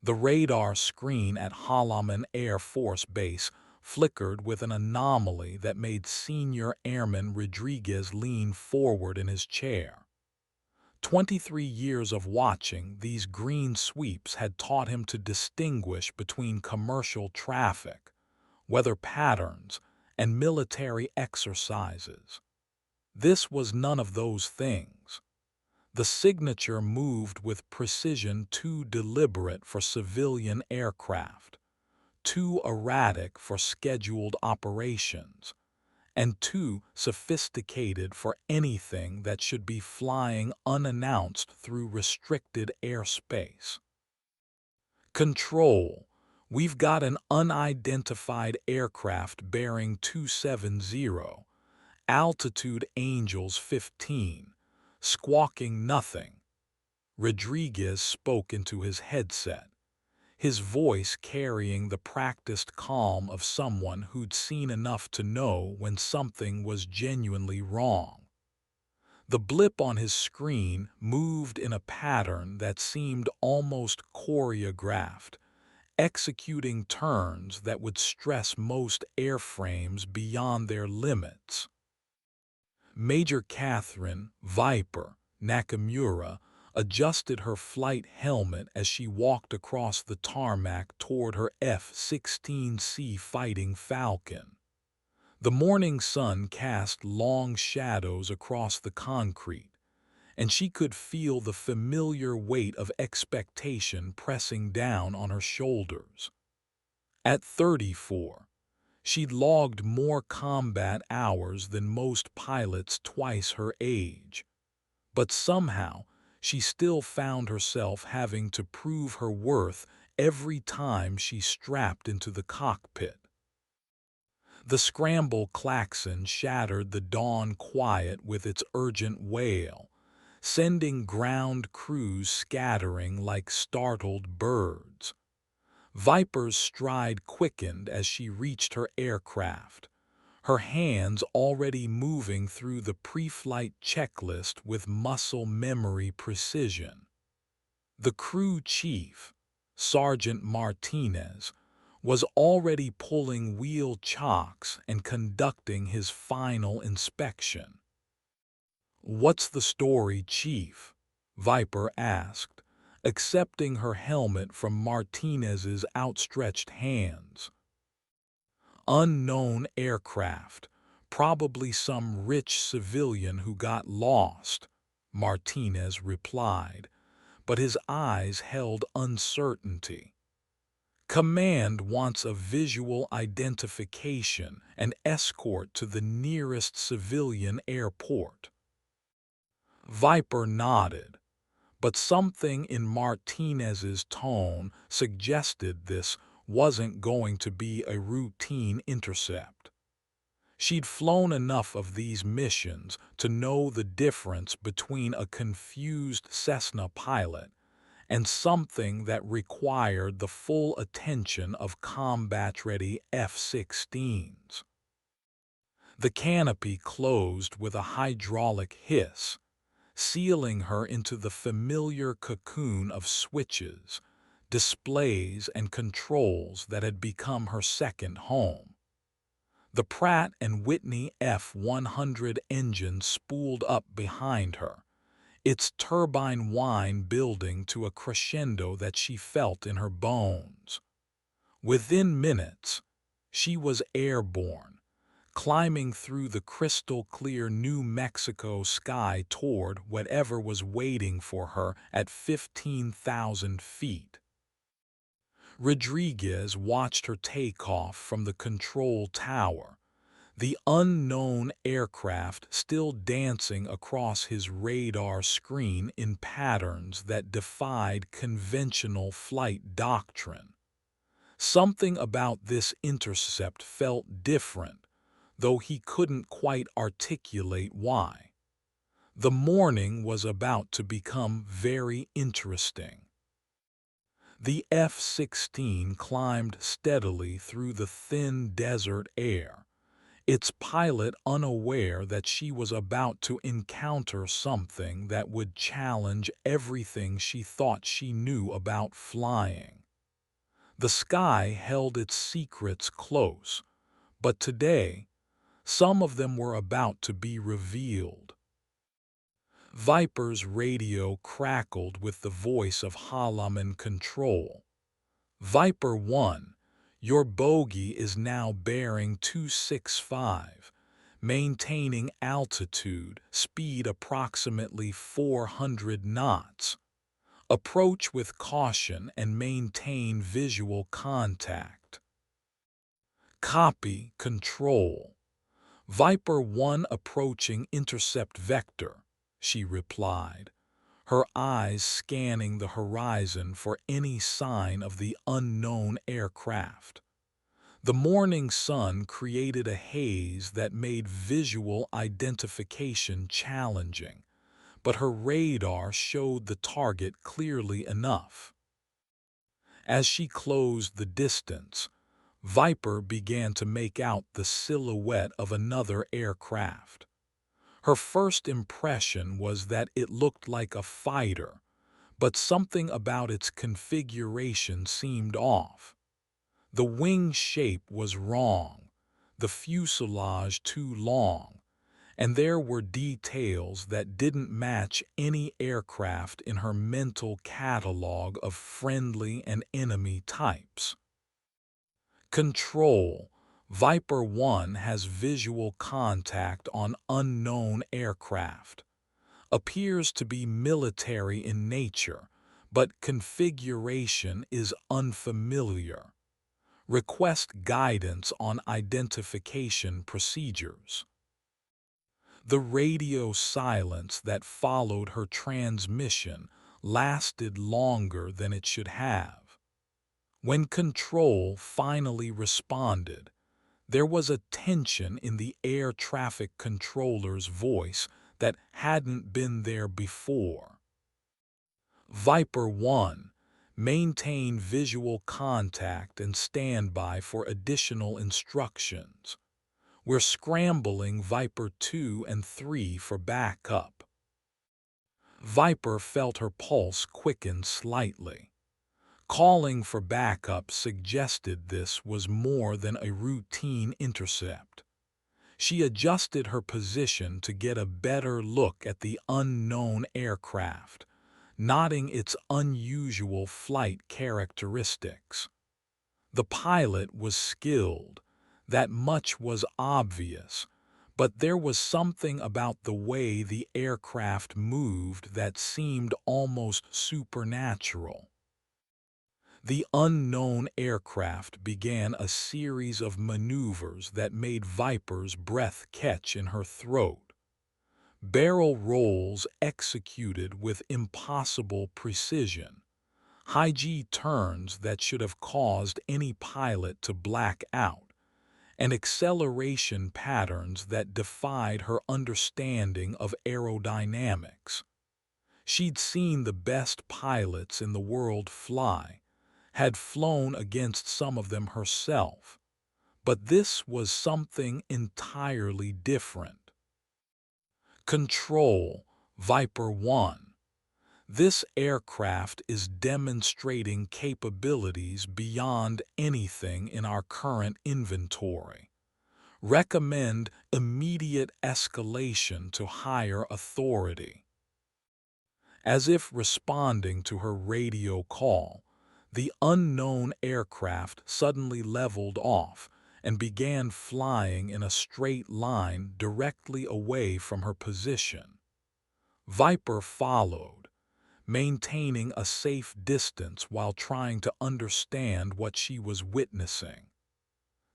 The radar screen at Holloman Air Force Base flickered with an anomaly that made Senior Airman Rodriguez lean forward in his chair. 23 years of watching these green sweeps had taught him to distinguish between commercial traffic, weather patterns, and military exercises. This was none of those things. The signature moved with precision too deliberate for civilian aircraft, too erratic for scheduled operations, and too sophisticated for anything that should be flying unannounced through restricted airspace. Control, we've got an unidentified aircraft bearing 270, altitude Angels 15, squawking nothing. Rodriguez spoke into his headset, his voice carrying the practiced calm of someone who'd seen enough to know when something was genuinely wrong. The blip on his screen moved in a pattern that seemed almost choreographed, executing turns that would stress most airframes beyond their limits. Major Catherine Viper Nakamura adjusted her flight helmet as she walked across the tarmac toward her F-16C Fighting Falcon. The morning sun cast long shadows across the concrete, and she could feel the familiar weight of expectation pressing down on her shoulders. At 34, she'd logged more combat hours than most pilots twice her age, but somehow she still found herself having to prove her worth every time she strapped into the cockpit. The scramble klaxon shattered the dawn quiet with its urgent wail, sending ground crews scattering like startled birds. Viper's stride quickened as she reached her aircraft, her hands already moving through the pre-flight checklist with muscle memory precision. The crew chief, Sergeant Martinez, was already pulling wheel chocks and conducting his final inspection. "What's the story, Chief?" Viper asked, accepting her helmet from Martinez's outstretched hands. "Unknown aircraft, probably some rich civilian who got lost," Martinez replied, but his eyes held uncertainty. "Command wants a visual identification and escort to the nearest civilian airport." Viper nodded, but something in Martinez's tone suggested this wasn't going to be a routine intercept. She'd flown enough of these missions to know the difference between a confused Cessna pilot and something that required the full attention of combat-ready F-16s. The canopy closed with a hydraulic hiss, sealing her into the familiar cocoon of switches, displays, and controls that had become her second home. The Pratt & Whitney F-100 engine spooled up behind her, its turbine whine building to a crescendo that she felt in her bones. Within minutes, she was airborne, climbing through the crystal-clear New Mexico sky toward whatever was waiting for her at 15,000 feet. Rodriguez watched her take off from the control tower, the unknown aircraft still dancing across his radar screen in patterns that defied conventional flight doctrine. Something about this intercept felt different, though he couldn't quite articulate why. The morning was about to become very interesting. The F-16 climbed steadily through the thin desert air, its pilot unaware that she was about to encounter something that would challenge everything she thought she knew about flying. The sky held its secrets close, but today, some of them were about to be revealed. Viper's radio crackled with the voice of Hallam in control. Viper 1, your bogey is now bearing 265, maintaining altitude, speed approximately 400 knots. Approach with caution and maintain visual contact. Copy, control. Viper 1 approaching intercept vector, she replied, her eyes scanning the horizon for any sign of the unknown aircraft. The morning sun created a haze that made visual identification challenging, but her radar showed the target clearly enough. As she closed the distance, Viper began to make out the silhouette of another aircraft. Her first impression was that it looked like a fighter, but something about its configuration seemed off. The wing shape was wrong, the fuselage too long, and there were details that didn't match any aircraft in her mental catalog of friendly and enemy types. Control. Viper 1 has visual contact on unknown aircraft. Appears to be military in nature, but configuration is unfamiliar. Request guidance on identification procedures. The radio silence that followed her transmission lasted longer than it should have. When Control finally responded, there was a tension in the air traffic controller's voice that hadn't been there before. Viper 1, maintain visual contact and stand by for additional instructions. We're scrambling Viper 2 and 3 for backup. Viper felt her pulse quicken slightly. Calling for backup suggested this was more than a routine intercept. She adjusted her position to get a better look at the unknown aircraft, noting its unusual flight characteristics. The pilot was skilled, that much was obvious, but there was something about the way the aircraft moved that seemed almost supernatural. The unknown aircraft began a series of maneuvers that made Viper's breath catch in her throat. Barrel rolls executed with impossible precision, high-G turns that should have caused any pilot to black out, and acceleration patterns that defied her understanding of aerodynamics. She'd seen the best pilots in the world fly, had flown against some of them herself, but this was something entirely different. Control, Viper 1. This aircraft is demonstrating capabilities beyond anything in our current inventory. Recommend immediate escalation to higher authority. As if responding to her radio call, the unknown aircraft suddenly leveled off and began flying in a straight line directly away from her position. Viper followed, maintaining a safe distance while trying to understand what she was witnessing.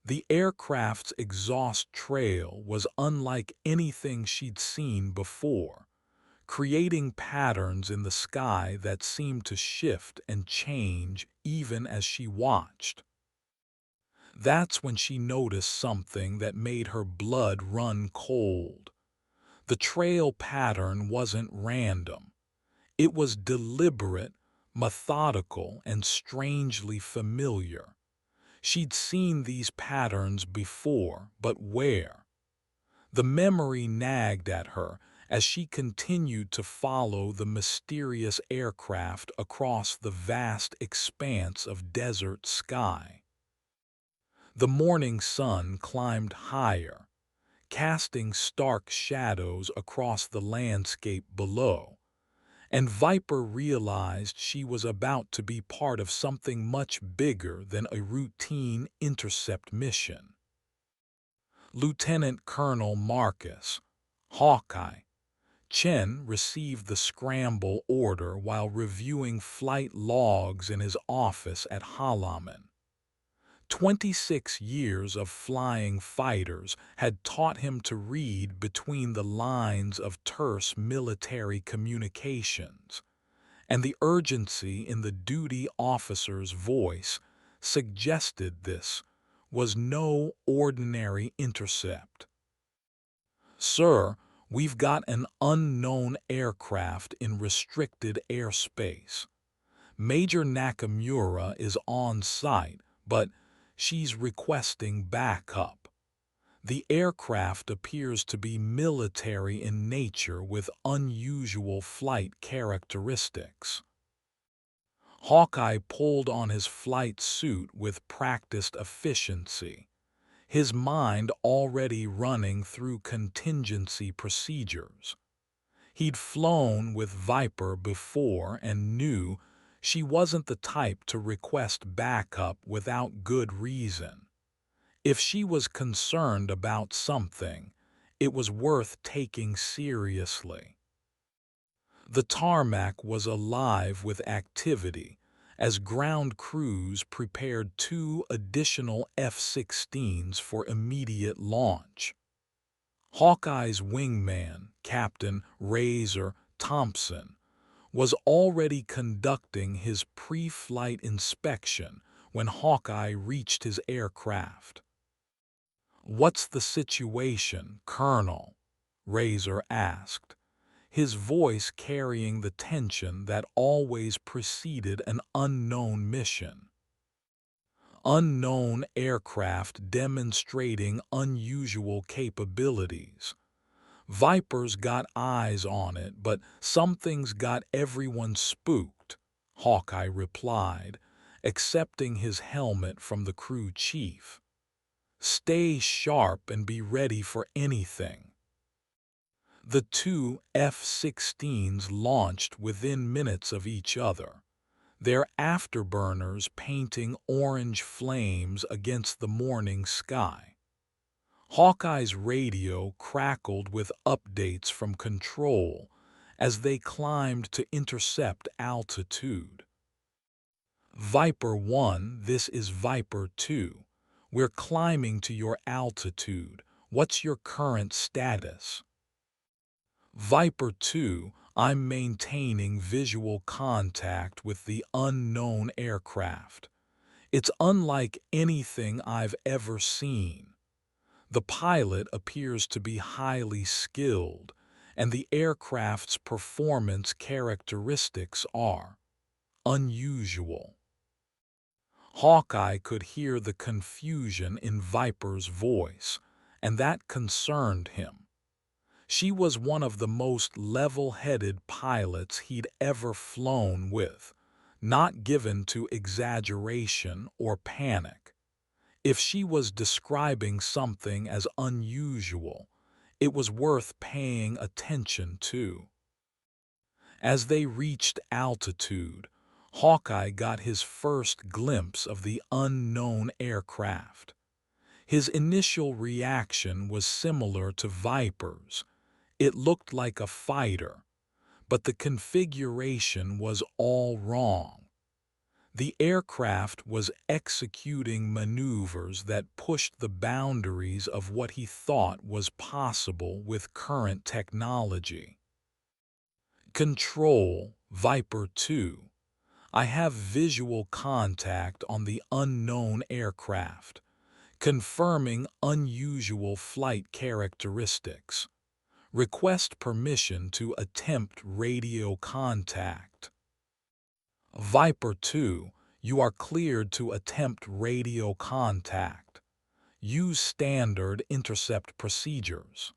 The aircraft's exhaust trail was unlike anything she'd seen before, creating patterns in the sky that seemed to shift and change even as she watched. That's when she noticed something that made her blood run cold. The trail pattern wasn't random. It was deliberate, methodical, and strangely familiar. She'd seen these patterns before, but where? The memory nagged at her, as she continued to follow the mysterious aircraft across the vast expanse of desert sky. The morning sun climbed higher, casting stark shadows across the landscape below, and Viper realized she was about to be part of something much bigger than a routine intercept mission. Lieutenant Colonel Marcus, Hawkeye, Chen received the scramble order while reviewing flight logs in his office at Halaman. 26 years of flying fighters had taught him to read between the lines of terse military communications, and the urgency in the duty officer's voice suggested this was no ordinary intercept. "Sir, we've got an unknown aircraft in restricted airspace. Major Nakamura is on site, but she's requesting backup. The aircraft appears to be military in nature with unusual flight characteristics." Hawkeye pulled on his flight suit with practiced efficiency, his mind already running through contingency procedures. He'd flown with Viper before and knew she wasn't the type to request backup without good reason. If she was concerned about something, it was worth taking seriously. The tarmac was alive with activity as ground crews prepared 2 additional F-16s for immediate launch. Hawkeye's wingman, Captain Razor Thompson, was already conducting his pre-flight inspection when Hawkeye reached his aircraft. "What's the situation, Colonel?" Razor asked, his voice carrying the tension that always preceded an unknown mission. "Unknown aircraft demonstrating unusual capabilities. Viper's got eyes on it, but something's got everyone spooked," Hawkeye replied, accepting his helmet from the crew chief. "Stay sharp and be ready for anything." The 2 F-16s launched within minutes of each other, their afterburners painting orange flames against the morning sky. Hawkeye's radio crackled with updates from control as they climbed to intercept altitude. "Viper 1, this is Viper 2. We're climbing to your altitude. What's your current status?" "Viper 2, I'm maintaining visual contact with the unknown aircraft. It's unlike anything I've ever seen. The pilot appears to be highly skilled, and the aircraft's performance characteristics are unusual." Hawkeye could hear the confusion in Viper's voice, and that concerned him. She was one of the most level-headed pilots he'd ever flown with, not given to exaggeration or panic. If she was describing something as unusual, it was worth paying attention to. As they reached altitude, Hawkeye got his first glimpse of the unknown aircraft. His initial reaction was similar to Viper's. It looked like a fighter, but the configuration was all wrong. The aircraft was executing maneuvers that pushed the boundaries of what he thought was possible with current technology. "Control, Viper 2. I have visual contact on the unknown aircraft, confirming unusual flight characteristics. Request permission to attempt radio contact." "Viper 2, you are cleared to attempt radio contact. Use standard intercept procedures."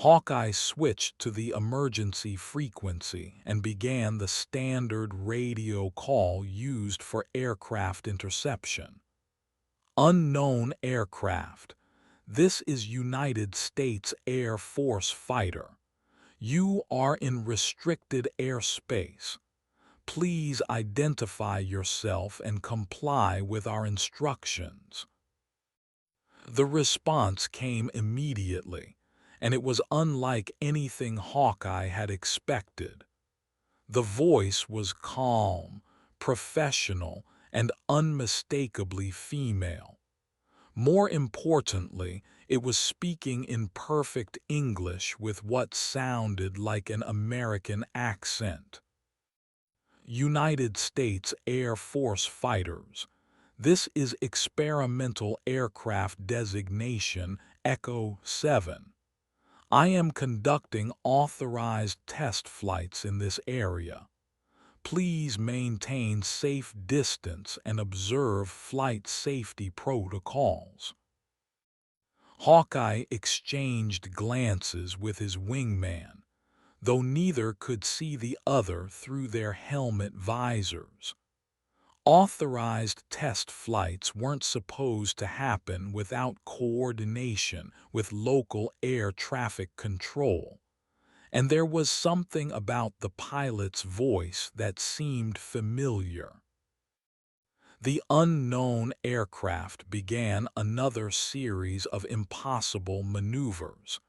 Hawkeye switched to the emergency frequency and began the standard radio call used for aircraft interception. Unknown aircraft. This is United States Air Force fighter. You are in restricted airspace. Please identify yourself and comply with our instructions. The response came immediately, and it was unlike anything Hawkeye had expected. The voice was calm, professional, and unmistakably female. More importantly, it was speaking in perfect English with what sounded like an American accent. United States Air Force fighters. This is experimental aircraft designation Echo 7. I am conducting authorized test flights in this area. Please maintain safe distance and observe flight safety protocols. Hawkeye exchanged glances with his wingman, though neither could see the other through their helmet visors. Authorized test flights weren't supposed to happen without coordination with local air traffic control, and there was something about the pilot's voice that seemed familiar. The unknown aircraft began another series of impossible maneuvers,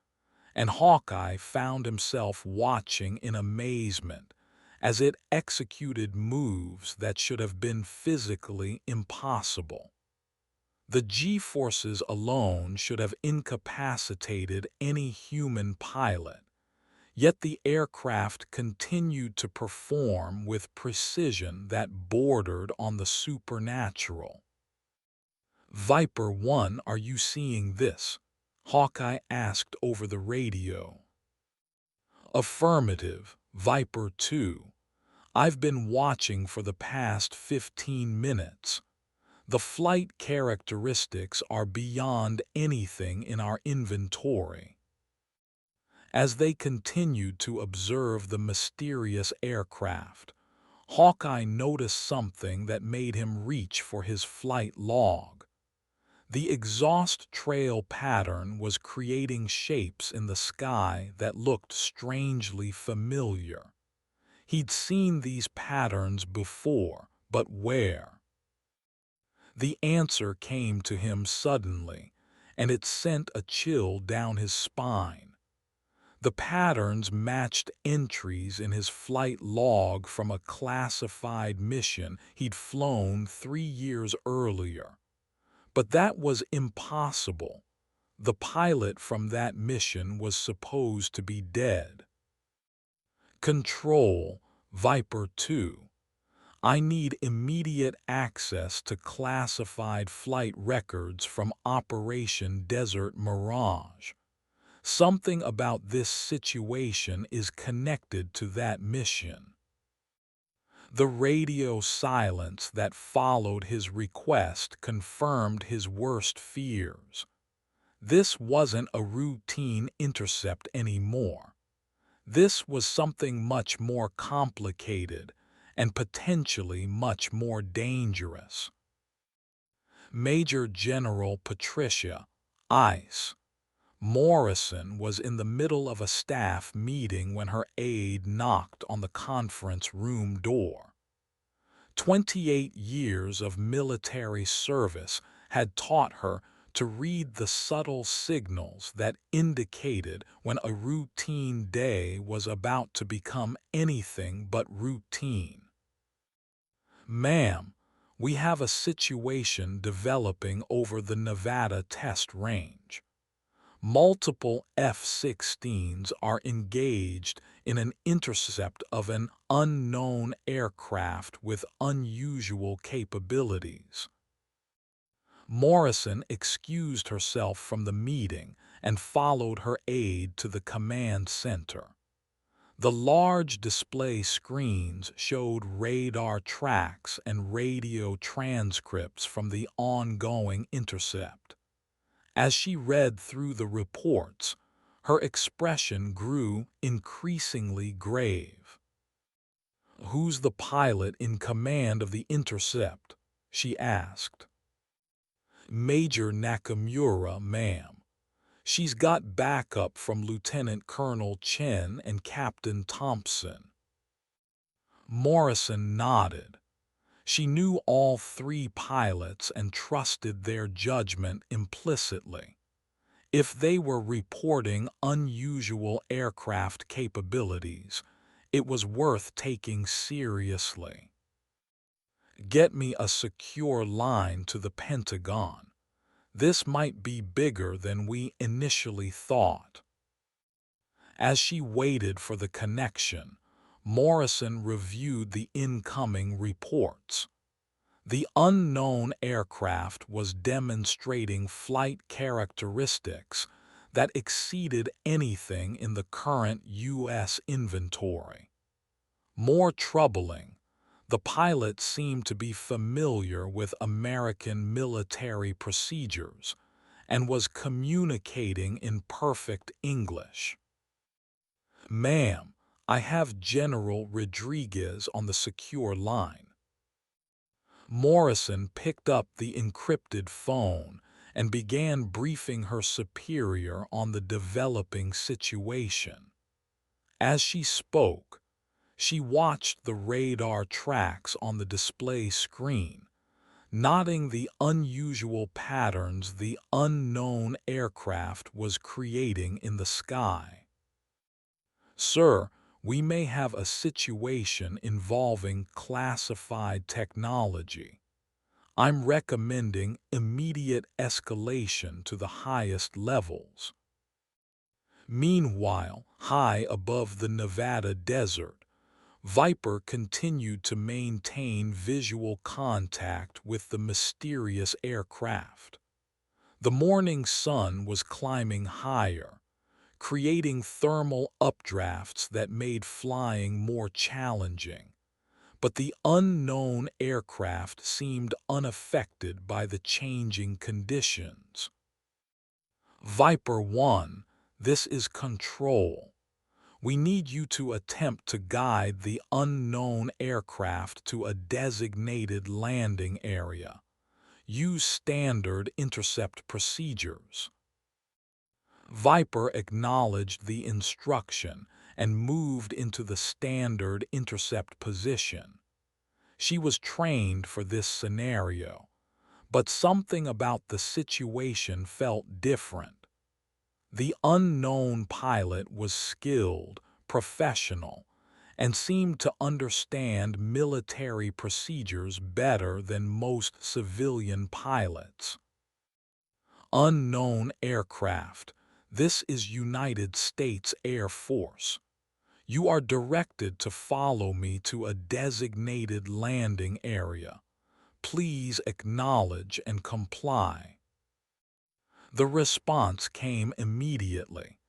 and Hawkeye found himself watching in amazement as it executed moves that should have been physically impossible. The G-forces alone should have incapacitated any human pilot, yet the aircraft continued to perform with precision that bordered on the supernatural. "Viper 1, are you seeing this?" Hawkeye asked over the radio. "Affirmative, Viper 2. I've been watching for the past 15 minutes. The flight characteristics are beyond anything in our inventory." As they continued to observe the mysterious aircraft, Hawkeye noticed something that made him reach for his flight log. The exhaust trail pattern was creating shapes in the sky that looked strangely familiar. He'd seen these patterns before, but where? The answer came to him suddenly, and it sent a chill down his spine. The patterns matched entries in his flight log from a classified mission he'd flown 3 years earlier. But that was impossible. The pilot from that mission was supposed to be dead. "Control, Viper 2. I need immediate access to classified flight records from Operation Desert Mirage. Something about this situation is connected to that mission." The radio silence that followed his request confirmed his worst fears. This wasn't a routine intercept anymore. This was something much more complicated and potentially much more dangerous. Major General Patricia Ice Morrison was in the middle of a staff meeting when her aide knocked on the conference room door. 28 years of military service had taught her to read the subtle signals that indicated when a routine day was about to become anything but routine. "Ma'am, we have a situation developing over the Nevada test range. Multiple F-16s are engaged in an intercept of an unknown aircraft with unusual capabilities." Morrison excused herself from the meeting and followed her aide to the command center. The large display screens showed radar tracks and radio transcripts from the ongoing intercept. As she read through the reports, Her expression grew increasingly grave. "Who's the pilot in command of the intercept?" she asked. "Major Nakamura, ma'am. She's got backup from Lieutenant Colonel Chen and Captain Thompson." Morrison nodded. She knew all three pilots and trusted their judgment implicitly. If they were reporting unusual aircraft capabilities, it was worth taking seriously. "Get me a secure line to the Pentagon. This might be bigger than we initially thought." As she waited for the connection, Morrison reviewed the incoming reports. The unknown aircraft was demonstrating flight characteristics that exceeded anything in the current U.S. inventory. More troubling, the pilot seemed to be familiar with American military procedures and was communicating in perfect English. "Ma'am, I have General Rodriguez on the secure line." Morrison picked up the encrypted phone and began briefing her superior on the developing situation. As she spoke, she watched the radar tracks on the display screen, noting the unusual patterns the unknown aircraft was creating in the sky. "Sir, we may have a situation involving classified technology. I'm recommending immediate escalation to the highest levels." Meanwhile, high above the Nevada desert, Viper continued to maintain visual contact with the mysterious aircraft. The morning sun was climbing higher, creating thermal updrafts that made flying more challenging. But the unknown aircraft seemed unaffected by the changing conditions. "Viper 1, this is Control. We need you to attempt to guide the unknown aircraft to a designated landing area. Use standard intercept procedures." Viper acknowledged the instruction and moved into the standard intercept position. She was trained for this scenario, but something about the situation felt different. The unknown pilot was skilled, professional, and seemed to understand military procedures better than most civilian pilots. "Unknown aircraft. This is United States Air Force. You are directed to follow me to a designated landing area. Please acknowledge and comply." The response came immediately,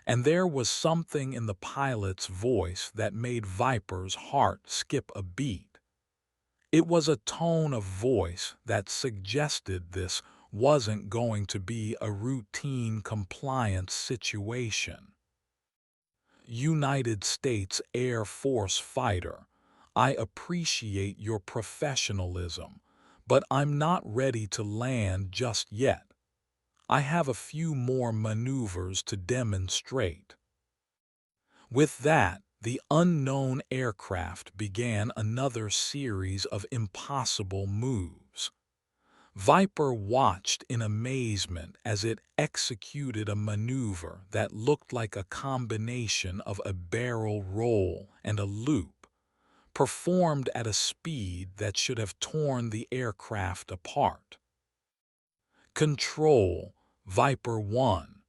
and there was something in the pilot's voice that made Viper's heart skip a beat. It was a tone of voice that suggested this wasn't going to be a routine compliance situation. "United States Air Force fighter, I appreciate your professionalism, but I'm not ready to land just yet. I have a few more maneuvers to demonstrate." With that, the unknown aircraft began another series of impossible moves. Viper watched in amazement as it executed a maneuver that looked like a combination of a barrel roll and a loop, performed at a speed that should have torn the aircraft apart. "Control, Viper 1.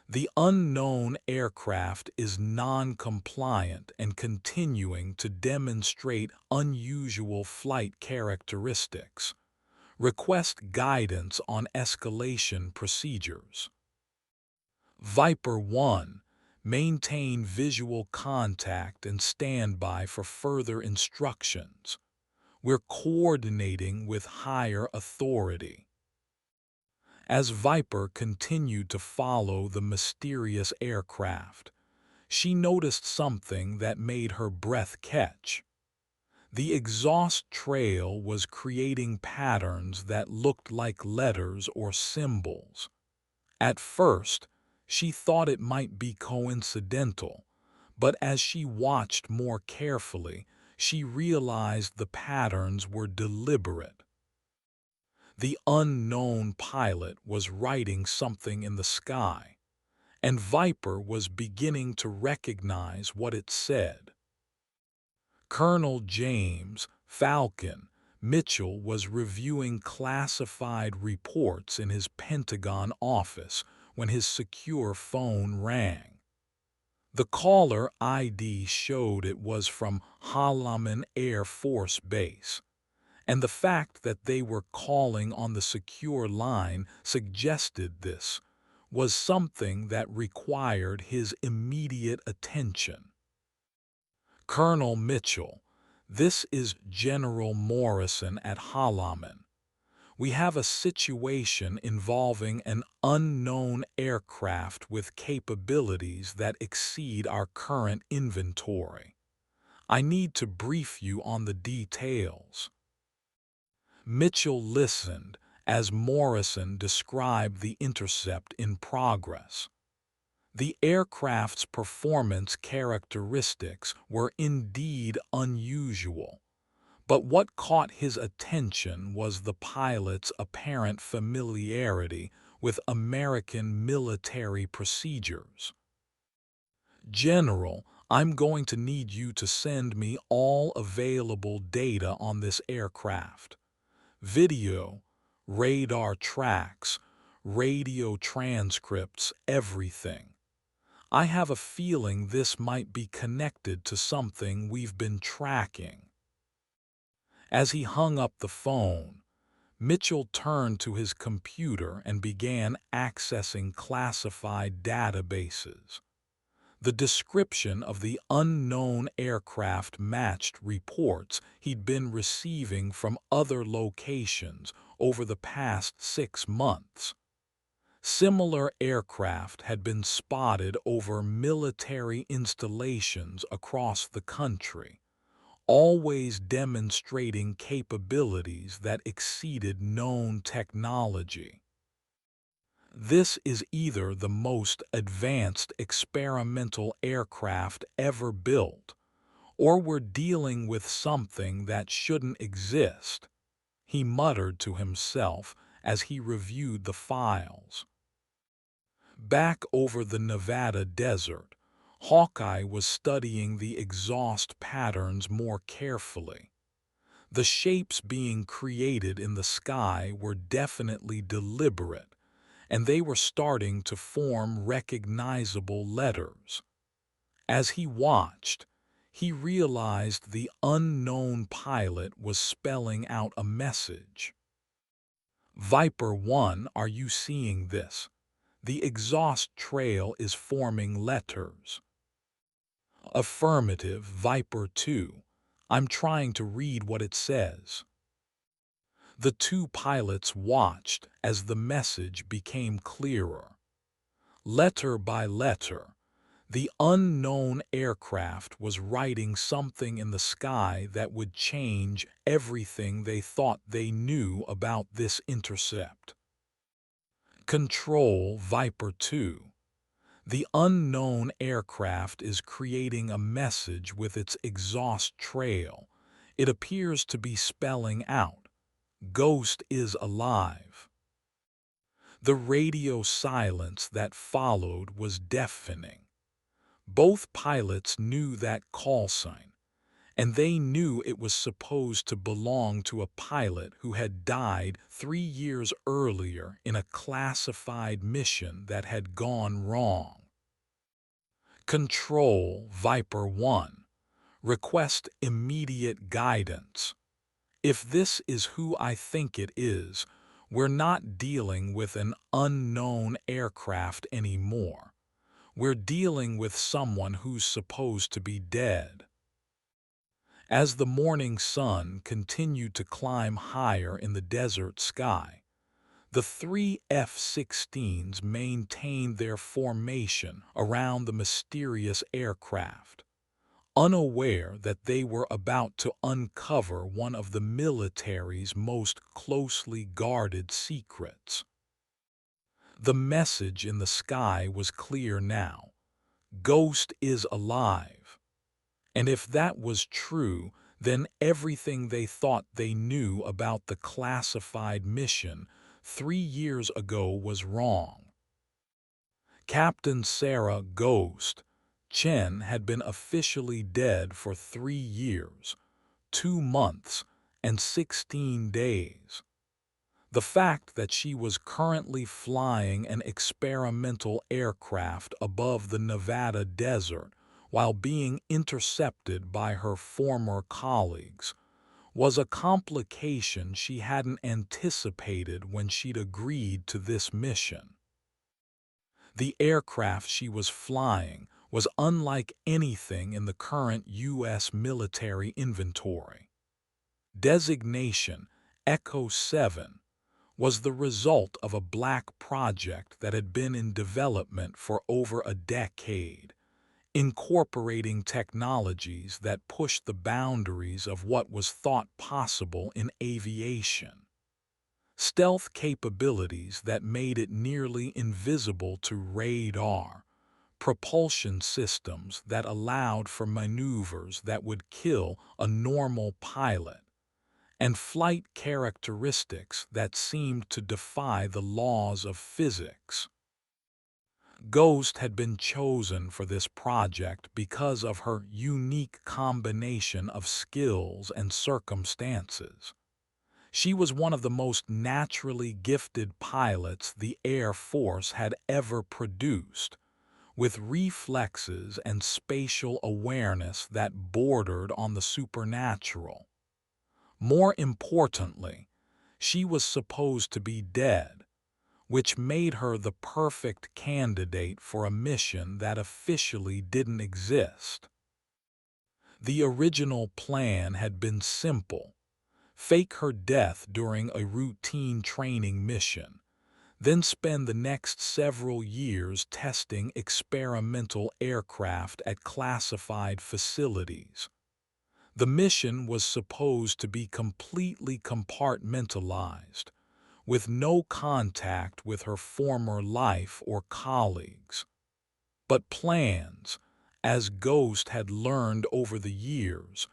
The unknown aircraft is non-compliant and continuing to demonstrate unusual flight characteristics. Request guidance on escalation procedures." "Viper 1, maintain visual contact and stand by for further instructions. We're coordinating with higher authority." As Viper continued to follow the mysterious aircraft, she noticed something that made her breath catch. The exhaust trail was creating patterns that looked like letters or symbols. At first, she thought it might be coincidental, but as she watched more carefully, she realized the patterns were deliberate. The unknown pilot was writing something in the sky, and Viper was beginning to recognize what it said. Colonel James Falcon Mitchell was reviewing classified reports in his Pentagon office when his secure phone rang. The caller ID showed it was from Holloman Air Force Base, and the fact that they were calling on the secure line suggested this was something that required his immediate attention. Colonel Mitchell, this is General Morrison at Holloman. We have a situation involving an unknown aircraft with capabilities that exceed our current inventory. I need to brief you on the details. Mitchell listened as Morrison described the intercept in progress. The aircraft's performance characteristics were indeed unusual, but what caught his attention was the pilot's apparent familiarity with American military procedures. General, I'm going to need you to send me all available data on this aircraft. Video, radar tracks, radio transcripts, everything. I have a feeling this might be connected to something we've been tracking. As he hung up the phone, Mitchell turned to his computer and began accessing classified databases. The description of the unknown aircraft matched reports he'd been receiving from other locations over the past 6 months. Similar aircraft had been spotted over military installations across the country, always demonstrating capabilities that exceeded known technology. This is either the most advanced experimental aircraft ever built, or we're dealing with something that shouldn't exist, he muttered to himself as he reviewed the files. Back over the Nevada desert, Hawkeye was studying the exhaust patterns more carefully. The shapes being created in the sky were definitely deliberate, and they were starting to form recognizable letters. As he watched, he realized the unknown pilot was spelling out a message. Viper 1, are you seeing this? The exhaust trail is forming letters. Affirmative, Viper 2. I'm trying to read what it says. The two pilots watched as the message became clearer. Letter by letter, the unknown aircraft was writing something in the sky that would change everything they thought they knew about this intercept. Control, Viper 2. The unknown aircraft is creating a message with its exhaust trail. It appears to be spelling out, "Ghost is alive." The radio silence that followed was deafening. Both pilots knew that call sign, and they knew it was supposed to belong to a pilot who had died 3 years earlier in a classified mission that had gone wrong. Control, Viper 1. Request immediate guidance. If this is who I think it is, we're not dealing with an unknown aircraft anymore. We're dealing with someone who's supposed to be dead. As the morning sun continued to climb higher in the desert sky, The three F-16s maintained their formation around the mysterious aircraft, unaware that they were about to uncover one of the military's most closely guarded secrets. The message in the sky was clear now. Ghost is alive. And if that was true, then everything they thought they knew about the classified mission 3 years ago was wrong. Captain Sarah Ghost Chen had been officially dead for 3 years, 2 months, and 16 days. The fact that she was currently flying an experimental aircraft above the Nevada desert while being intercepted by her former colleagues was a complication she hadn't anticipated when she'd agreed to this mission. The aircraft she was flying was unlike anything in the current U.S. military inventory. Designation Echo 7 was the result of a black project that had been in development for over a decade, incorporating technologies that pushed the boundaries of what was thought possible in aviation. Stealth capabilities that made it nearly invisible to radar, propulsion systems that allowed for maneuvers that would kill a normal pilot, and flight characteristics that seemed to defy the laws of physics. Ghost had been chosen for this project because of her unique combination of skills and circumstances. She was one of the most naturally gifted pilots the Air Force had ever produced, with reflexes and spatial awareness that bordered on the supernatural. More importantly, she was supposed to be dead, which made her the perfect candidate for a mission that officially didn't exist. The original plan had been simple: fake her death during a routine training mission, then spend the next several years testing experimental aircraft at classified facilities. The mission was supposed to be completely compartmentalized, with no contact with her former life or colleagues. But plans, as Ghost had learned over the years,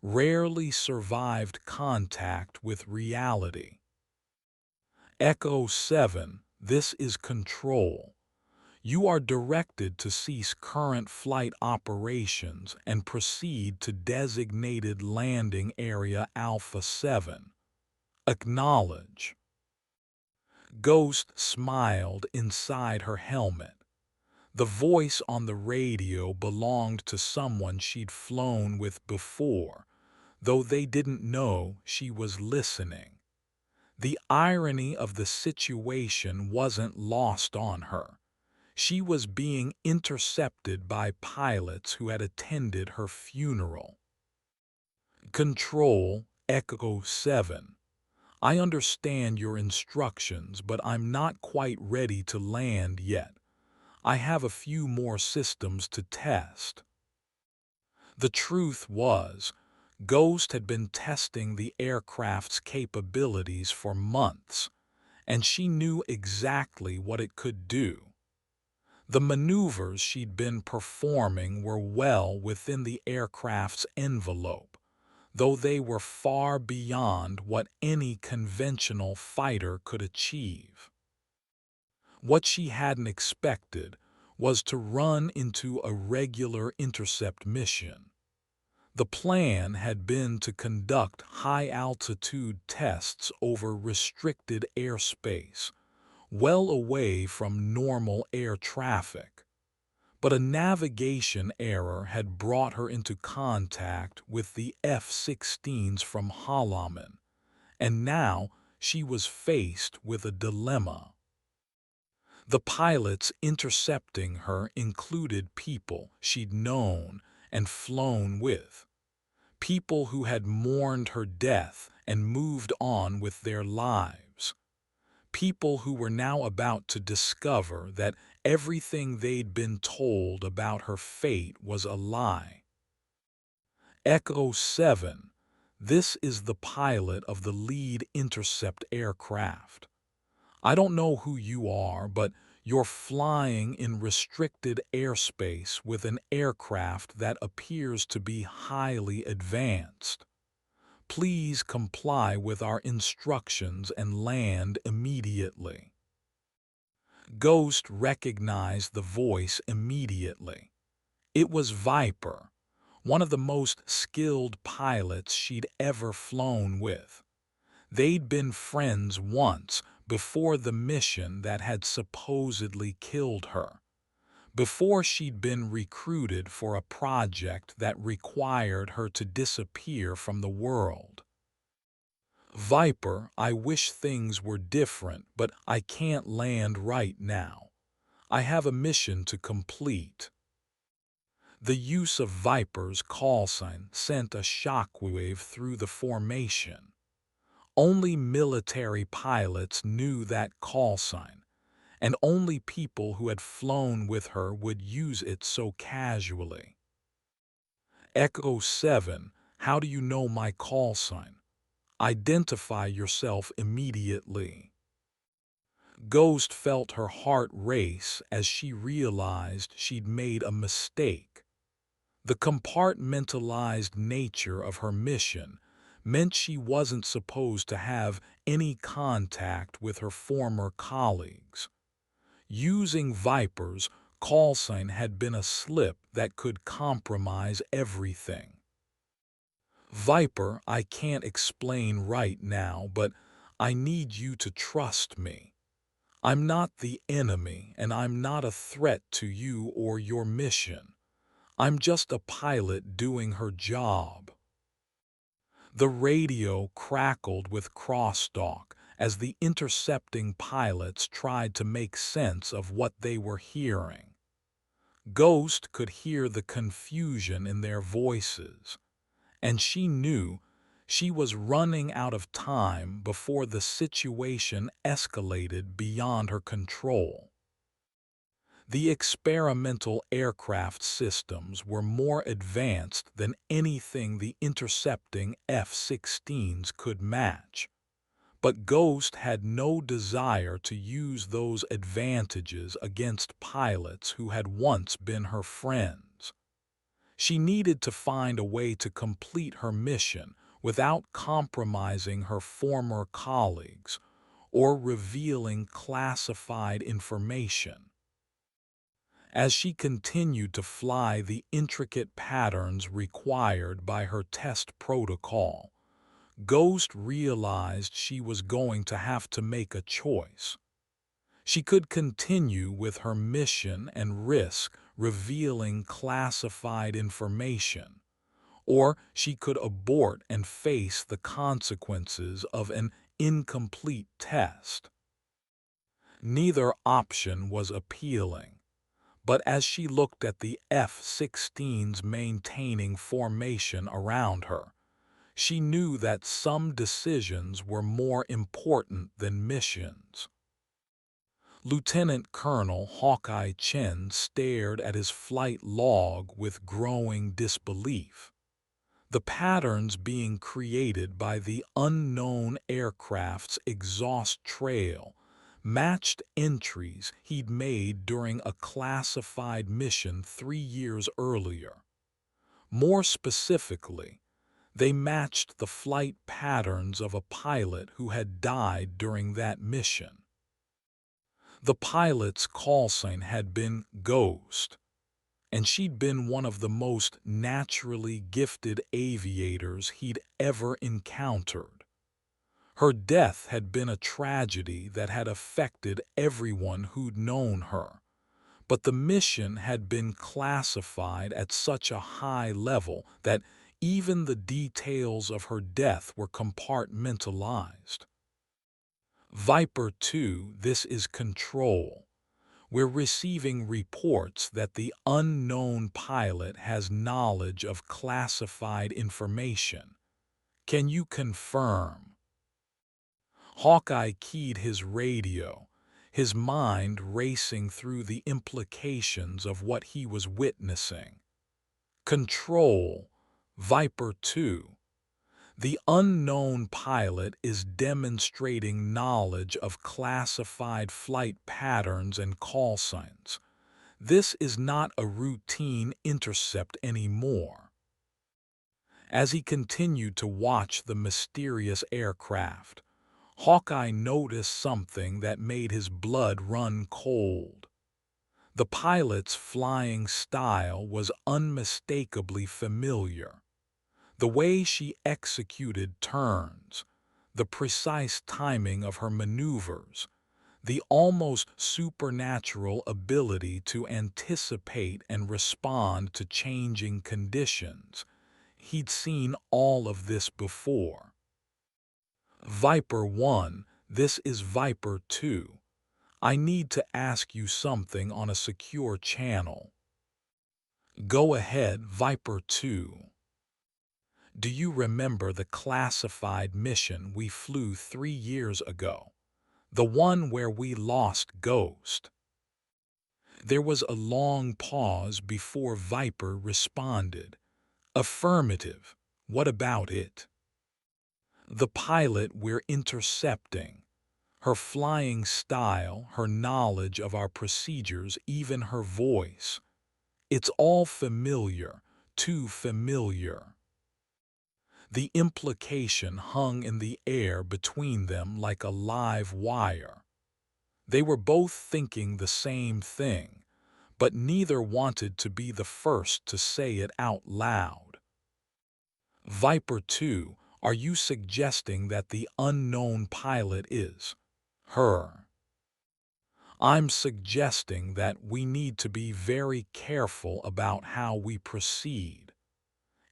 rarely survived contact with reality. Echo 7, this is control. You are directed to cease current flight operations and proceed to designated landing area Alpha 7. Acknowledge. Ghost smiled inside her helmet. The voice on the radio belonged to someone she'd flown with before, though they didn't know she was listening. The irony of the situation wasn't lost on her. She was being intercepted by pilots who had attended her funeral. Control, Echo 7. I understand your instructions, but I'm not quite ready to land yet. I have a few more systems to test. The truth was, Ghost had been testing the aircraft's capabilities for months, and she knew exactly what it could do. The maneuvers she'd been performing were well within the aircraft's envelope, though they were far beyond what any conventional fighter could achieve. What she hadn't expected was to run into a regular intercept mission. The plan had been to conduct high-altitude tests over restricted airspace, well away from normal air traffic. But a navigation error had brought her into contact with the F-16s from Holloman, and now she was faced with a dilemma. The pilots intercepting her included people she'd known and flown with, people who had mourned her death and moved on with their lives, People who were now about to discover that everything they'd been told about her fate was a lie. Echo 7. This is the pilot of the lead intercept aircraft. I don't know who you are, but you're flying in restricted airspace with an aircraft that appears to be highly advanced. Please comply with our instructions and land immediately. Ghost recognized the voice immediately. It was Viper, one of the most skilled pilots she'd ever flown with. They'd been friends once before the mission that had supposedly killed her, before she'd been recruited for a project that required her to disappear from the world. Viper, I wish things were different, but I can't land right now. I have a mission to complete. The use of Viper's call sign sent a shockwave through the formation. Only military pilots knew that call sign, and only people who had flown with her would use it so casually. Echo 7, how do you know my call sign? Identify yourself immediately. Ghost felt her heart race as she realized she'd made a mistake. The compartmentalized nature of her mission meant she wasn't supposed to have any contact with her former colleagues. Using Viper's call sign had been a slip that could compromise everything. Viper, I can't explain right now, but I need you to trust me. I'm not the enemy, and I'm not a threat to you or your mission. I'm just a pilot doing her job. The radio crackled with crosstalk as the intercepting pilots tried to make sense of what they were hearing. Ghost could hear the confusion in their voices, and she knew she was running out of time before the situation escalated beyond her control. The experimental aircraft systems were more advanced than anything the intercepting F-16s could match. But Ghost had no desire to use those advantages against pilots who had once been her friends. She needed to find a way to complete her mission without compromising her former colleagues or revealing classified information. As she continued to fly the intricate patterns required by her test protocol, Ghost realized she was going to have to make a choice. She could continue with her mission and risk revealing classified information, or she could abort and face the consequences of an incomplete test. Neither option was appealing. But as she looked at the F-16s maintaining formation around her, she knew that some decisions were more important than missions. Lieutenant Colonel Hawkeye Chen stared at his flight log with growing disbelief. The patterns being created by the unknown aircraft's exhaust trail matched entries he'd made during a classified mission 3 years earlier. More specifically, they matched the flight patterns of a pilot who had died during that mission. The pilot's call sign had been Ghost, and she'd been one of the most naturally gifted aviators he'd ever encountered. Her death had been a tragedy that had affected everyone who'd known her, but the mission had been classified at such a high level that even the details of her death were compartmentalized. Viper 2, this is Control. We're receiving reports that the unknown pilot has knowledge of classified information. Can you confirm? Hawkeye keyed his radio, his mind racing through the implications of what he was witnessing. Control, Viper 2. The unknown pilot is demonstrating knowledge of classified flight patterns and call signs. This is not a routine intercept anymore. As he continued to watch the mysterious aircraft, Hawkeye noticed something that made his blood run cold. The pilot's flying style was unmistakably familiar. The way she executed turns, the precise timing of her maneuvers, the almost supernatural ability to anticipate and respond to changing conditions. He'd seen all of this before. Viper 1, this is Viper 2. I need to ask you something on a secure channel. Go ahead, Viper 2. Do you remember the classified mission we flew 3 years ago? The one where we lost Ghost? There was a long pause before Viper responded. Affirmative. What about it? The pilot we're intercepting. Her flying style, her knowledge of our procedures, even her voice. It's all familiar, too familiar. The implication hung in the air between them like a live wire. They were both thinking the same thing, but neither wanted to be the first to say it out loud. Viper 2, are you suggesting that the unknown pilot is her? I'm suggesting that we need to be very careful about how we proceed.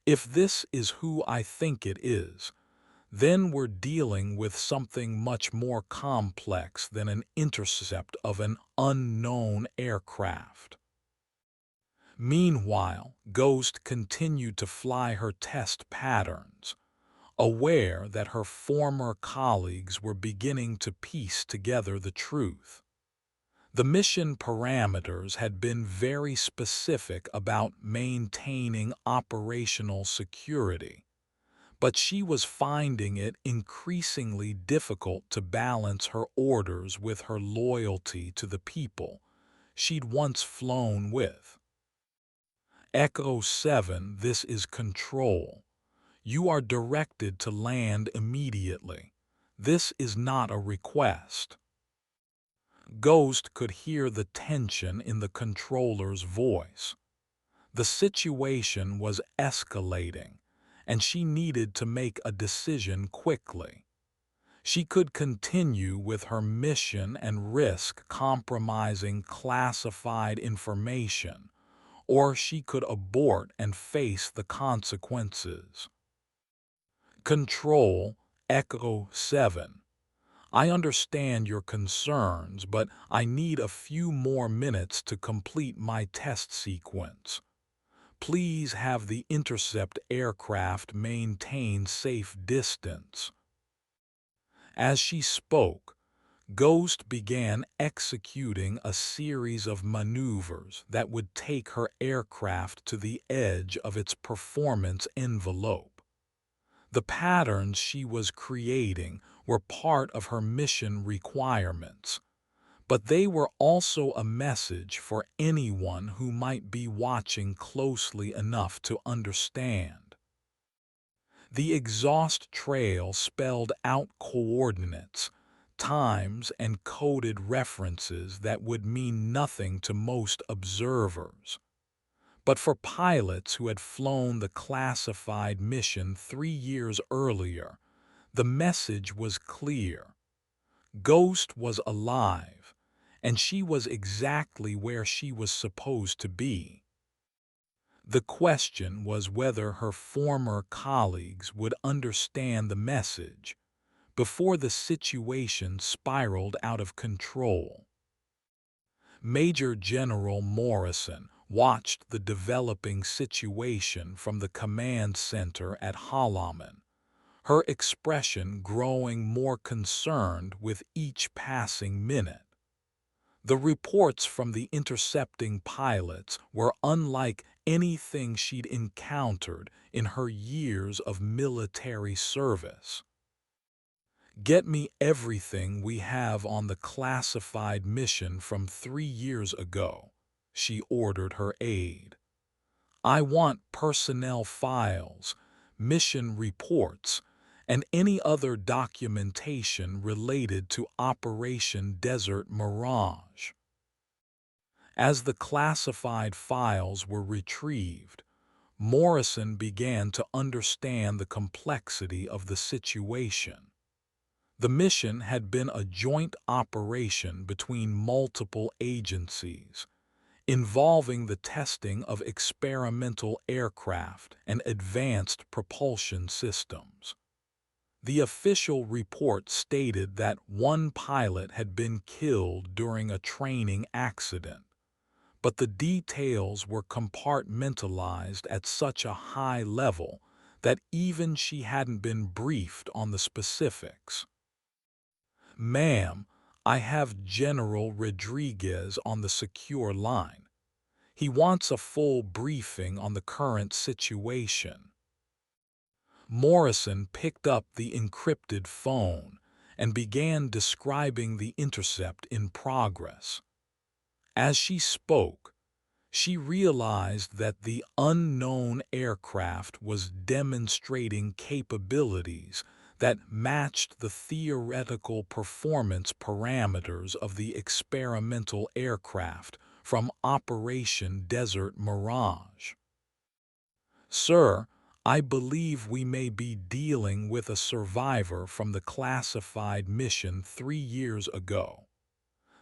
If this is who I think it is, then we're dealing with something much more complex than an intercept of an unknown aircraft. Meanwhile, Ghost continued to fly her test patterns, aware that her former colleagues were beginning to piece together the truth. The mission parameters had been very specific about maintaining operational security, but she was finding it increasingly difficult to balance her orders with her loyalty to the people she'd once flown with. Echo 7, this is Control. You are directed to land immediately. This is not a request. Ghost could hear the tension in the controller's voice. The situation was escalating, and she needed to make a decision quickly. She could continue with her mission and risk compromising classified information, or she could abort and face the consequences. Control, Echo 7. I understand your concerns, but I need a few more minutes to complete my test sequence. Please have the intercept aircraft maintain safe distance. As she spoke, Ghost began executing a series of maneuvers that would take her aircraft to the edge of its performance envelope. The patterns she was creating were part of her mission requirements, but they were also a message for anyone who might be watching closely enough to understand. The exhaust trail spelled out coordinates, times, and coded references that would mean nothing to most observers. But for pilots who had flown the classified mission 3 years earlier, the message was clear. Ghost was alive, and she was exactly where she was supposed to be. The question was whether her former colleagues would understand the message before the situation spiraled out of control. Major General Morrison watched the developing situation from the command center at Halaman, her expression growing more concerned with each passing minute. The reports from the intercepting pilots were unlike anything she'd encountered in her years of military service. "Get me everything we have on the classified mission from 3 years ago," she ordered her aide. "I want personnel files, mission reports, and any other documentation related to Operation Desert Mirage." As the classified files were retrieved, Morrison began to understand the complexity of the situation. The mission had been a joint operation between multiple agencies, involving the testing of experimental aircraft and advanced propulsion systems. The official report stated that one pilot had been killed during a training accident, but the details were compartmentalized at such a high level that even she hadn't been briefed on the specifics. "Ma'am, I have General Rodriguez on the secure line. He wants a full briefing on the current situation." Morrison picked up the encrypted phone and began describing the intercept in progress. As she spoke, she realized that the unknown aircraft was demonstrating capabilities that matched the theoretical performance parameters of the experimental aircraft from Operation Desert Mirage. "Sir, I believe we may be dealing with a survivor from the classified mission 3 years ago.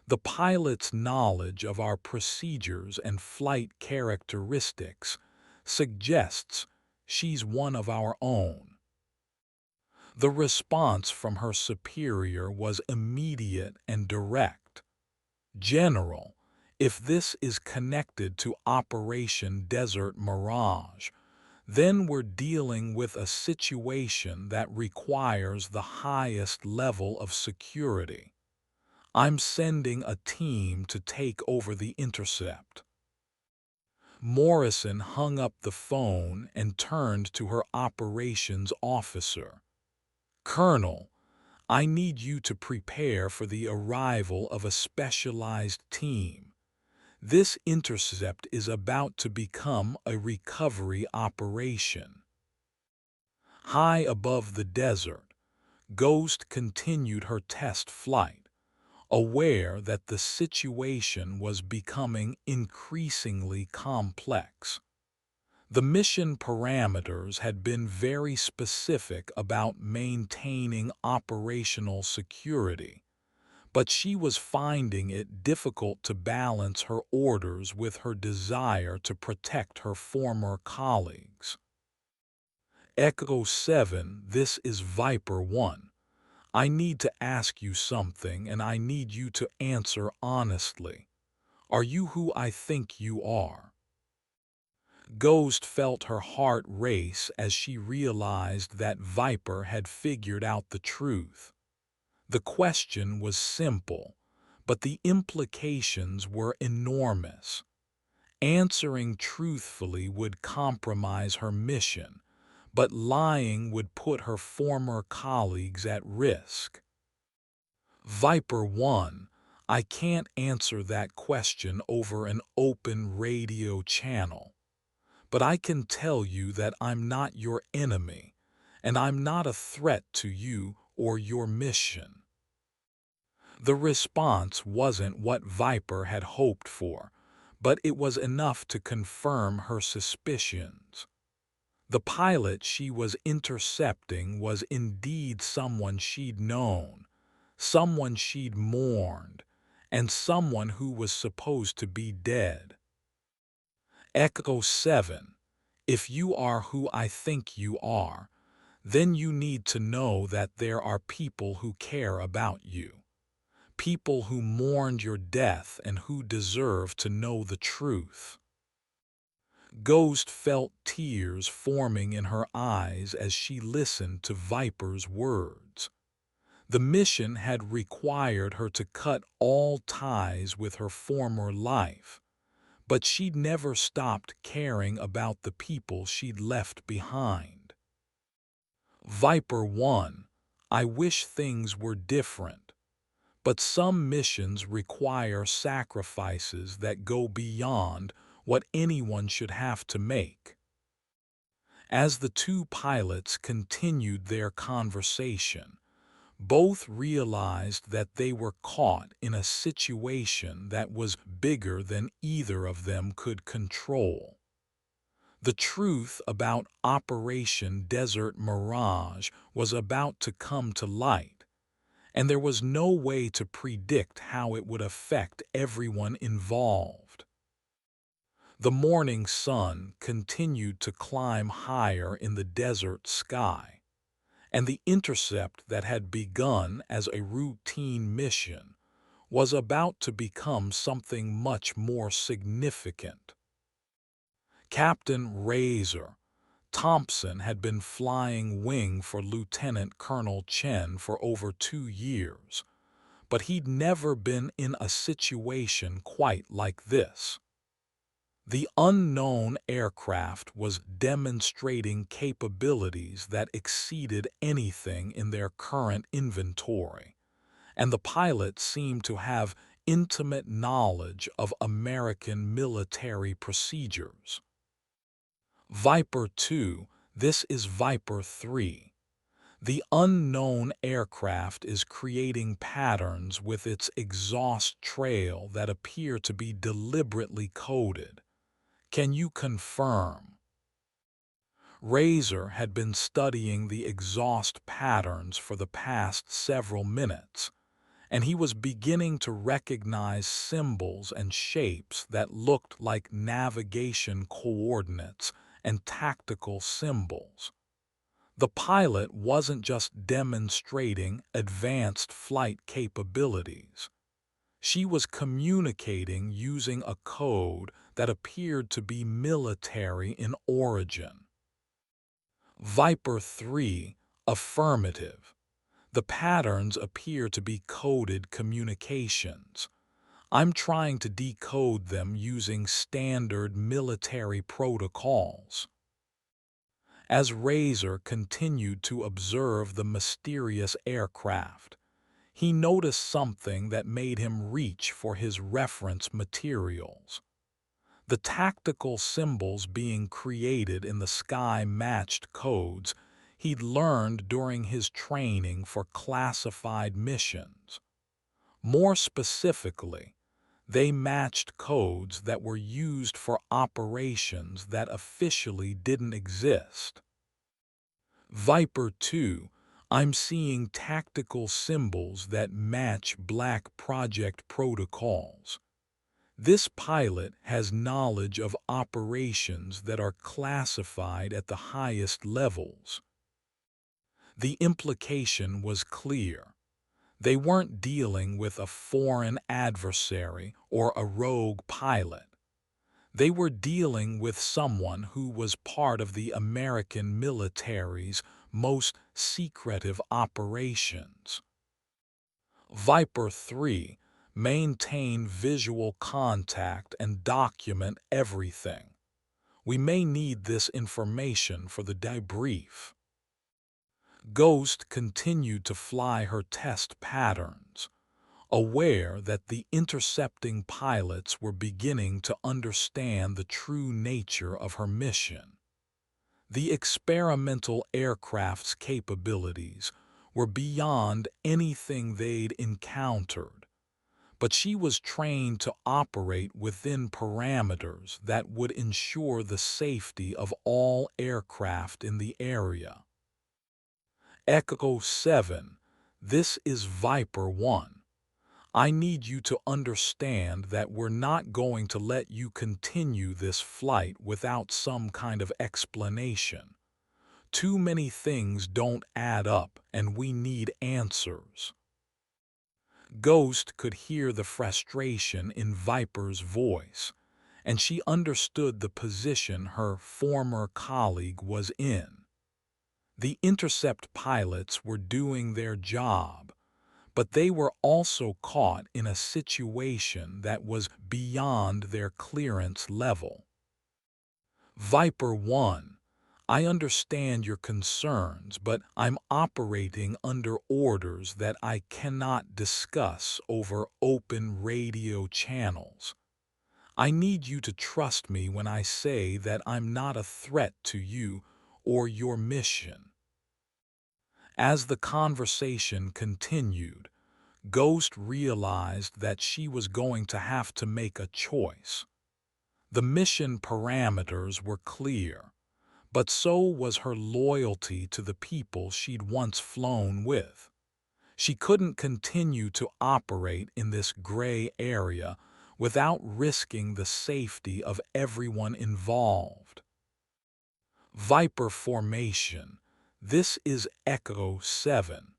The pilot's knowledge of our procedures and flight characteristics suggests she's one of our own." The response from her superior was immediate and direct. "General, if this is connected to Operation Desert Mirage, then we're dealing with a situation that requires the highest level of security. I'm sending a team to take over the intercept." Morrison hung up the phone and turned to her operations officer. "Colonel, I need you to prepare for the arrival of a specialized team. This intercept is about to become a recovery operation." High above the desert, Ghost continued her test flight, aware that the situation was becoming increasingly complex. The mission parameters had been very specific about maintaining operational security, but she was finding it difficult to balance her orders with her desire to protect her former colleagues. "Echo 7, this is Viper 1. I need to ask you something, and I need you to answer honestly. Are you who I think you are?" Ghost felt her heart race as she realized that Viper had figured out the truth. The question was simple, but the implications were enormous. Answering truthfully would compromise her mission, but lying would put her former colleagues at risk. "Viper 1, I can't answer that question over an open radio channel. But I can tell you that I'm not your enemy, and I'm not a threat to you or your mission." The response wasn't what Viper had hoped for, but it was enough to confirm her suspicions. The pilot she was intercepting was indeed someone she'd known, someone she'd mourned, and someone who was supposed to be dead. "Echo 7, if you are who I think you are, then you need to know that there are people who care about you, people who mourned your death and who deserve to know the truth." Ghost felt tears forming in her eyes as she listened to Viper's words. The mission had required her to cut all ties with her former life, but she'd never stopped caring about the people she'd left behind. Viper 1, I wish things were different, but some missions require sacrifices that go beyond what anyone should have to make. As the two pilots continued their conversation, both realized that they were caught in a situation that was bigger than either of them could control. The truth about Operation Desert Mirage was about to come to light, and there was no way to predict how it would affect everyone involved. The morning sun continued to climb higher in the desert sky, and the intercept that had begun as a routine mission was about to become something much more significant. Captain Razor Thompson had been flying wing for Lieutenant Colonel Chen for over 2 years, but he'd never been in a situation quite like this. The unknown aircraft was demonstrating capabilities that exceeded anything in their current inventory, and the pilot seemed to have intimate knowledge of American military procedures. Viper 2, this is Viper 3. The unknown aircraft is creating patterns with its exhaust trail that appear to be deliberately coded. Can you confirm? Razor had been studying the exhaust patterns for the past several minutes, and he was beginning to recognize symbols and shapes that looked like navigation coordinates and tactical symbols. The pilot wasn't just demonstrating advanced flight capabilities. She was communicating using a code that appeared to be military in origin. Viper 3, affirmative. The patterns appear to be coded communications. I'm trying to decode them using standard military protocols. As Razor continued to observe the mysterious aircraft, he noticed something that made him reach for his reference materials. The tactical symbols being created in the sky matched codes he'd learned during his training for classified missions. More specifically, they matched codes that were used for operations that officially didn't exist. Viper 2, I'm seeing tactical symbols that match Black Project protocols. This pilot has knowledge of operations that are classified at the highest levels. The implication was clear. They weren't dealing with a foreign adversary or a rogue pilot. They were dealing with someone who was part of the American military's most secretive operations. Viper 3, maintain visual contact and document everything. We may need this information for the debrief. Ghost continued to fly her test patterns, aware that the intercepting pilots were beginning to understand the true nature of her mission. The experimental aircraft's capabilities were beyond anything they'd encountered, but she was trained to operate within parameters that would ensure the safety of all aircraft in the area. Echo 7, this is Viper 1. I need you to understand that we're not going to let you continue this flight without some kind of explanation. Too many things don't add up, and we need answers. Ghost could hear the frustration in Viper's voice, and she understood the position her former colleague was in. The intercept pilots were doing their job, but they were also caught in a situation that was beyond their clearance level. Viper 1, I understand your concerns, but I'm operating under orders that I cannot discuss over open radio channels. I need you to trust me when I say that I'm not a threat to you or your mission. As the conversation continued, Ghost realized that she was going to have to make a choice. The mission parameters were clear, but so was her loyalty to the people she'd once flown with. She couldn't continue to operate in this gray area without risking the safety of everyone involved. Viper formation. This is Echo 7.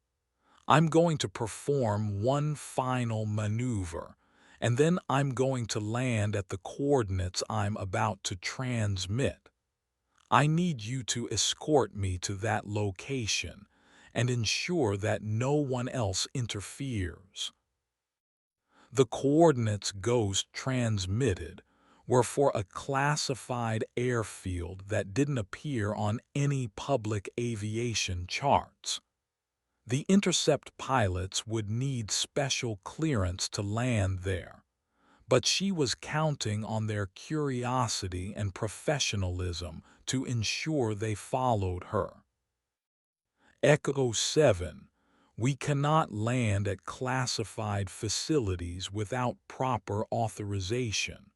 I'm going to perform one final maneuver, and then I'm going to land at the coordinates I'm about to transmit. I need you to escort me to that location and ensure that no one else interferes. The coordinates Ghost transmitted were for a classified airfield that didn't appear on any public aviation charts. The intercept pilots would need special clearance to land there, but she was counting on their curiosity and professionalism to ensure they followed her. Echo 7, we cannot land at classified facilities without proper authorization.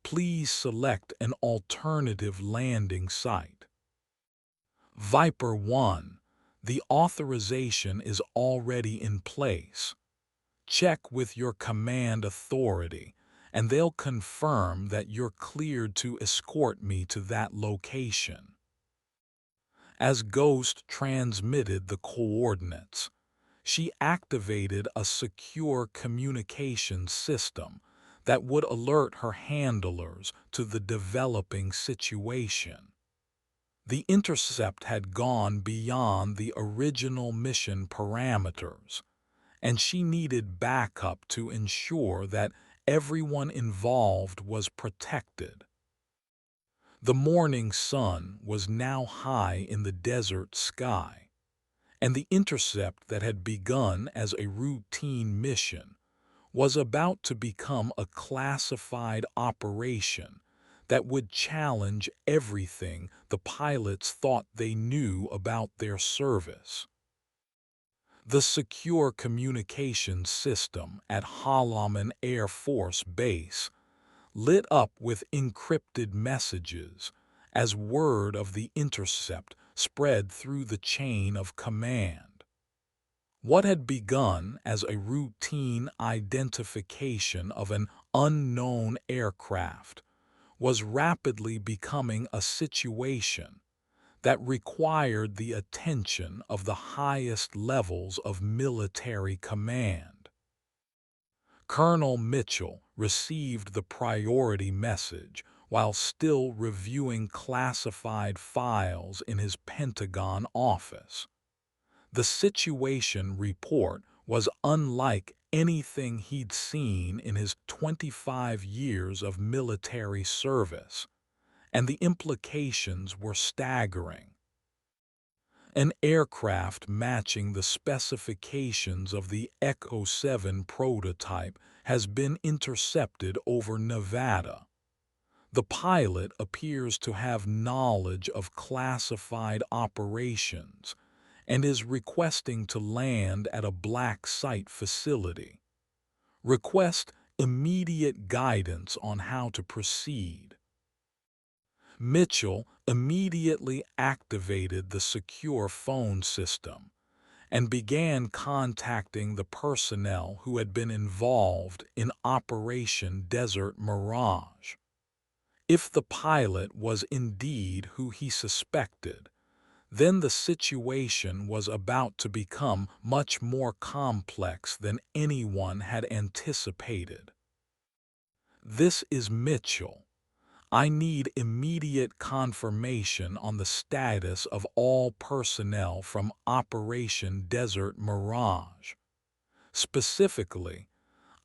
Please select an alternative landing site. Viper 1, the authorization is already in place. Check with your command authority, and they'll confirm that you're cleared to escort me to that location. As Ghost transmitted the coordinates, she activated a secure communication system that would alert her handlers to the developing situation. The intercept had gone beyond the original mission parameters, and she needed backup to ensure that everyone involved was protected. The morning sun was now high in the desert sky, and the intercept that had begun as a routine mission was about to become a classified operation that would challenge everything the pilots thought they knew about their service. The secure communications system at Holloman Air Force Base lit up with encrypted messages as word of the intercept spread through the chain of command. What had begun as a routine identification of an unknown aircraft was rapidly becoming a situation that required the attention of the highest levels of military command. Colonel Mitchell received the priority message while still reviewing classified files in his Pentagon office. The situation report was unlike anything he'd seen in his 25 years of military service, and the implications were staggering. An aircraft matching the specifications of the Echo 7 prototype has been intercepted over Nevada. The pilot appears to have knowledge of classified operations and is requesting to land at a black site facility. Request immediate guidance on how to proceed. Mitchell immediately activated the secure phone system and began contacting the personnel who had been involved in Operation Desert Mirage. If the pilot was indeed who he suspected, then the situation was about to become much more complex than anyone had anticipated. This is Mitchell. I need immediate confirmation on the status of all personnel from Operation Desert Mirage. Specifically,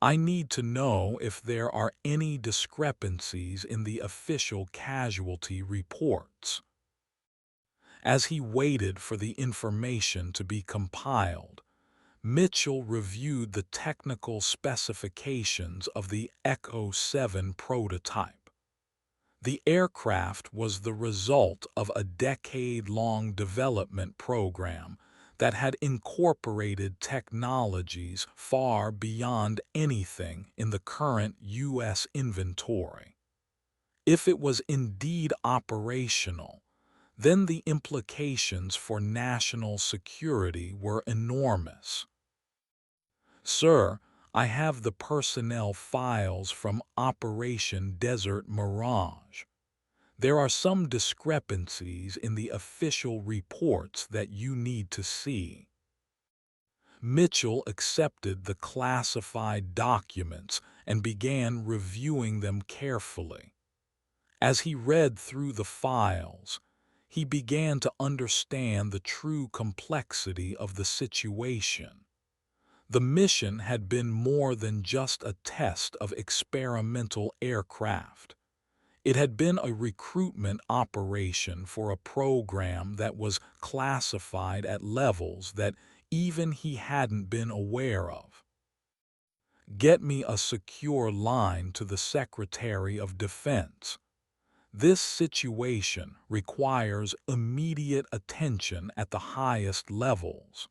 I need to know if there are any discrepancies in the official casualty reports. As he waited for the information to be compiled, Mitchell reviewed the technical specifications of the Echo 7 prototype. The aircraft was the result of a decade-long development program that had incorporated technologies far beyond anything in the current U.S. inventory. If it was indeed operational, then the implications for national security were enormous. Sir, I have the personnel files from Operation Desert Mirage. There are some discrepancies in the official reports that you need to see. Mitchell accepted the classified documents and began reviewing them carefully. As he read through the files, he began to understand the true complexity of the situation. The mission had been more than just a test of experimental aircraft. It had been a recruitment operation for a program that was classified at levels that even he hadn't been aware of. Get me a secure line to the Secretary of Defense. This situation requires immediate attention at the highest levels.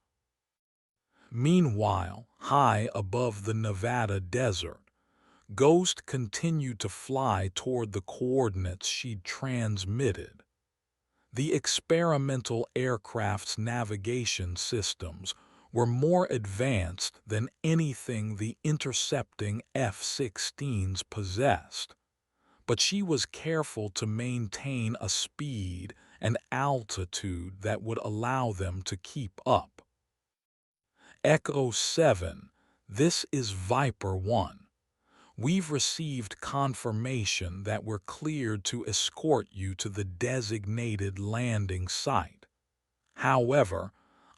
Meanwhile, high above the Nevada desert, Ghost continued to fly toward the coordinates she'd transmitted. The experimental aircraft's navigation systems were more advanced than anything the intercepting F-16s possessed, but she was careful to maintain a speed and altitude that would allow them to keep up. Echo 7, this is Viper 1. We've received confirmation that we're cleared to escort you to the designated landing site. However,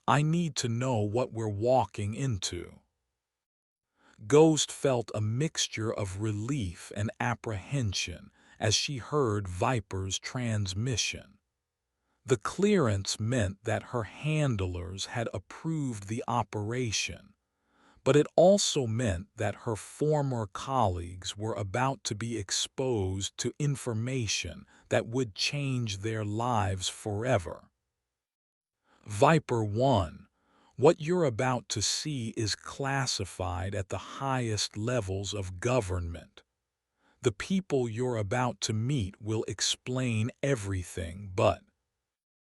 I need to know what we're walking into. Ghost felt a mixture of relief and apprehension as she heard Viper's transmission. The clearance meant that her handlers had approved the operation, but it also meant that her former colleagues were about to be exposed to information that would change their lives forever. Viper 1, what you're about to see is classified at the highest levels of government. The people you're about to meet will explain everything, but